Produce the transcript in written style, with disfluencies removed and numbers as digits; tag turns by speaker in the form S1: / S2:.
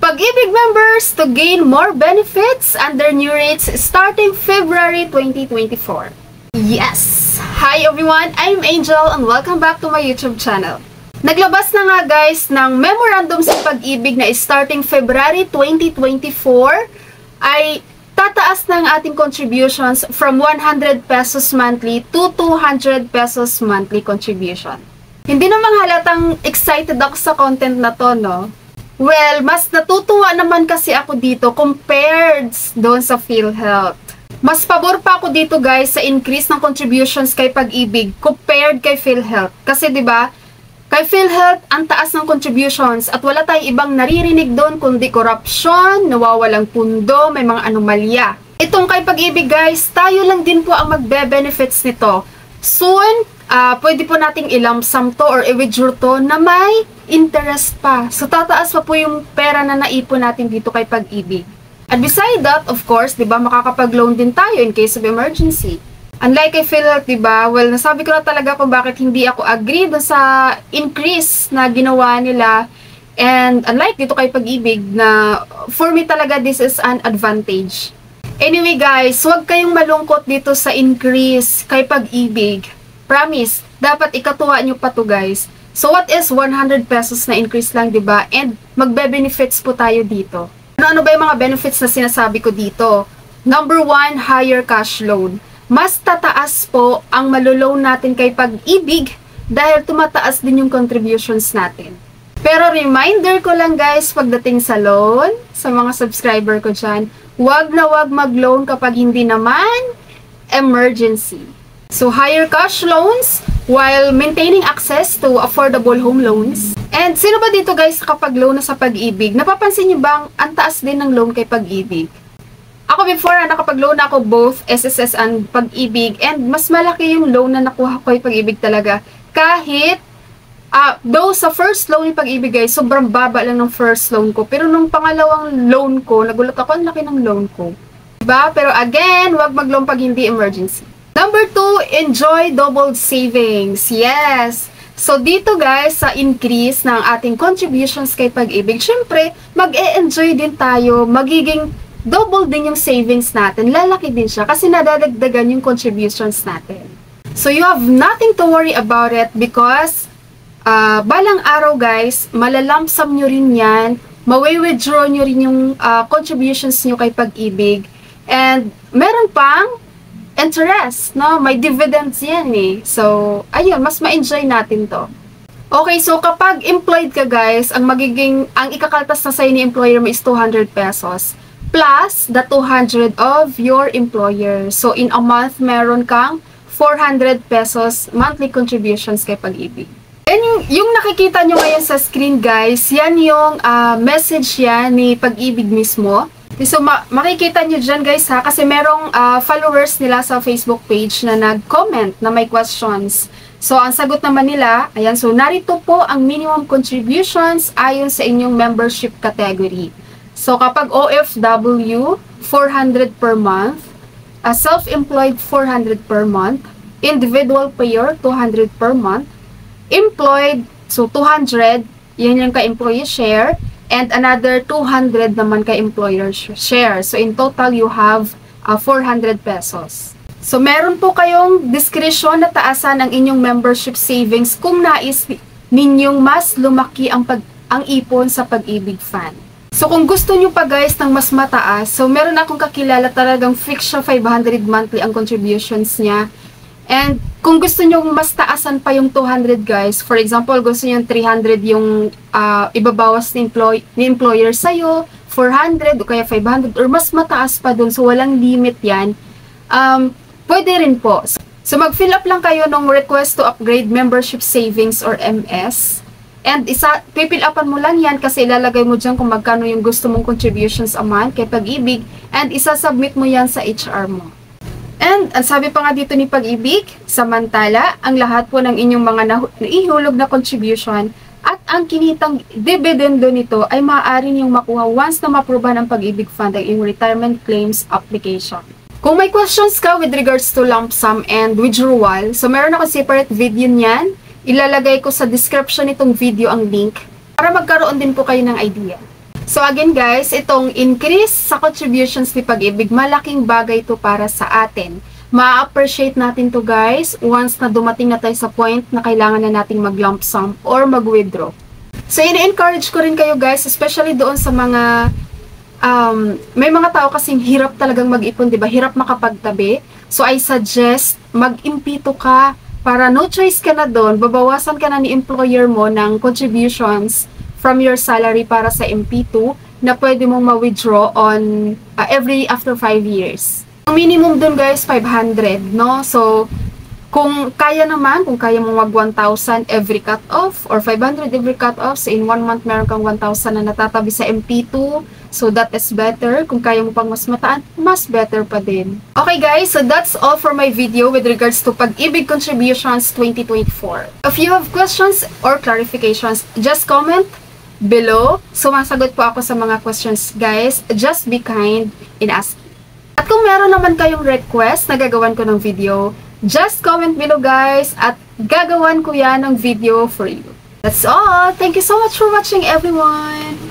S1: Pag-ibig members to gain more benefits under new rates starting February 2024. Yes! Hi everyone! I'm Angel and welcome back to my YouTube channel. Naglabas na nga guys ng memorandum sa pag-ibig na starting February 2024 ay tataas na ang ating contributions from 100 pesos monthly to 200 pesos monthly contribution. Hindi namang halatang excited ako sa content na to, no? Well, mas natutuwa naman kasi ako dito compared doon sa PhilHealth. Mas pabor pa ako dito guys sa increase ng contributions kay Pag-ibig compared kay PhilHealth. Kasi 'di ba? Kay PhilHealth ang taas ng contributions at wala tayong ibang naririnig doon kundi corruption, nawawalang pundo, may mga anomalya. Itong kay Pag-ibig guys, tayo lang din po ang magbe-benefits nito. Soon, pwede po nating i-lump sum to or i-withdraw to na may interest pa. So, tataas pa po yung pera na naipon natin dito kay Pag-ibig. And beside that, of course, di ba, makakapag-loan din tayo in case of emergency. Unlike kay PhilHealth, di ba, well, nasabi ko na talaga kung bakit hindi ako agree dun sa increase na ginawa nila. And unlike dito kay Pag-ibig na, for me talaga, this is an advantage. Anyway guys, huwag kayong malungkot dito sa increase kay Pag-ibig. Promise, dapat ikatuwa nyo pa to guys. So what is 100 pesos na increase lang, 'di ba? And magbe-benefits po tayo dito. Ano ba yung mga benefits na sinasabi ko dito? Number 1, higher cash loan. Mas tataas po ang maluloan natin kay Pag-ibig dahil tumataas din yung contributions natin. Pero reminder ko lang guys, pagdating sa loan, sa mga subscriber ko dyan, wag na wag mag-loan kapag hindi naman emergency. So, higher cash loans while maintaining access to affordable home loans. And sino ba dito guys nakapag-loan na sa Pag-ibig? Napapansin niyo bang ang taas din ng loan kay Pag-ibig? Ako before, nakapag-loan ako both SSS and Pag-ibig and mas malaki yung loan na nakuha ko kay Pag-ibig talaga. Kahit, though sa first loan ni Pag-ibig guys, sobrang baba lang ng first loan ko. Pero nung pangalawang loan ko, nagulat ako, ang laki ng loan ko. Diba? Pero again, wag mag-loan pag hindi emergency. Number 2, enjoy double savings. Yes! So, dito guys, sa increase ng ating contributions kay Pag-ibig, syempre, mag-e-enjoy din tayo, magiging double din yung savings natin. Lalaki din siya kasi nadadagdagan yung contributions natin. So, you have nothing to worry about it because balang araw guys, malalampsam nyo rin yan, mawi-withdraw nyo rin yung contributions nyo kay Pag-ibig. And meron pang interest, no? May dividends yan eh. So, ayun, mas ma-enjoy natin to. Okay, so kapag employed ka guys, ang ikakaltas na sa'yo ni employer mo is 200 pesos plus the 200 of your employer. So, in a month, meron kang 400 pesos monthly contributions kay Pag-ibig. And yung nakikita nyo ngayon sa screen guys, yan yung message yan ni Pag-ibig mismo. So, makikita nyo dyan guys ha, kasi merong followers nila sa Facebook page na nag-comment na may questions. So, ang sagot naman nila, ayan, so narito po ang minimum contributions ayon sa inyong membership category. So, kapag OFW, 400 per month, self-employed, 400 per month, individual payer, 200 per month, employed, so 200, yan yung ka-employee share, and another 200 naman kay employer share. So, in total, you have 400 pesos. So, meron po kayong diskresyon na taasan ang inyong membership savings kung nais ninyong mas lumaki ang ipon sa Pag-ibig Fund. So, kung gusto nyo pa guys ng mas mataas, so meron akong kakilala talagang fixed siya 500 monthly ang contributions niya. And kung gusto nyo mas taasan pa yung 200 guys, for example, gusto nyo 300 yung ibabawas ni employer sa'yo, 400 o kaya 500 or mas mataas pa dun, so walang limit yan, pwede rin po. So mag-fill up lang kayo ng request to upgrade membership savings or MS. And pipill upan mo lang yan kasi ilalagay mo dyan kung magkano yung gusto mong contributions a month kay Pag-ibig and isasubmit mo yan sa HR mo. And, ang sabi pa nga dito ni Pag-ibig, samantala, ang lahat po ng inyong mga naihulog na contribution at ang kinitang dividendo nito ay maaari niyong makuha once na ma-aprobahan ng Pag-ibig Fund ang inyong retirement claims application. Kung may questions ka with regards to lump sum and withdrawal, so meron ako separate video niyan. Ilalagay ko sa description nitong video ang link para magkaroon din po kayo ng idea. So again guys, itong increase sa contributions ni Pag-ibig, malaking bagay to para sa atin. Ma-appreciate natin to guys once na dumating na tayo sa point na kailangan na nating mag-lump sum or mag-withdraw. So ini-encourage ko rin kayo guys, especially doon sa mga may mga tao kasing hirap talagang mag-ipon, diba? Hirap makapagtabi. So I suggest mag-impito ka para no choice ka na doon, babawasan ka na ni employer mo ng contributions from your salary para sa MP2 na pwede mong ma-withdraw on every after 5 years. Ang minimum doon guys, 500, no? So, kung kaya naman, kung kaya mong mag 1,000 every cut-off or 500 every cut-off, so in 1 month meron kang 1,000 na natatabi sa MP2, so that is better. Kung kaya mo pang mas mataan, mas better pa din. Okay guys, so that's all for my video with regards to Pag-ibig Contributions 2024. If you have questions or clarifications, just comment below. Sumasagot po ako sa mga questions guys. Just be kind in asking. At kung meron naman kayong request na gagawan ko ng video, just comment below guys at gagawan ko yan ng video for you. That's all. Thank you so much for watching everyone.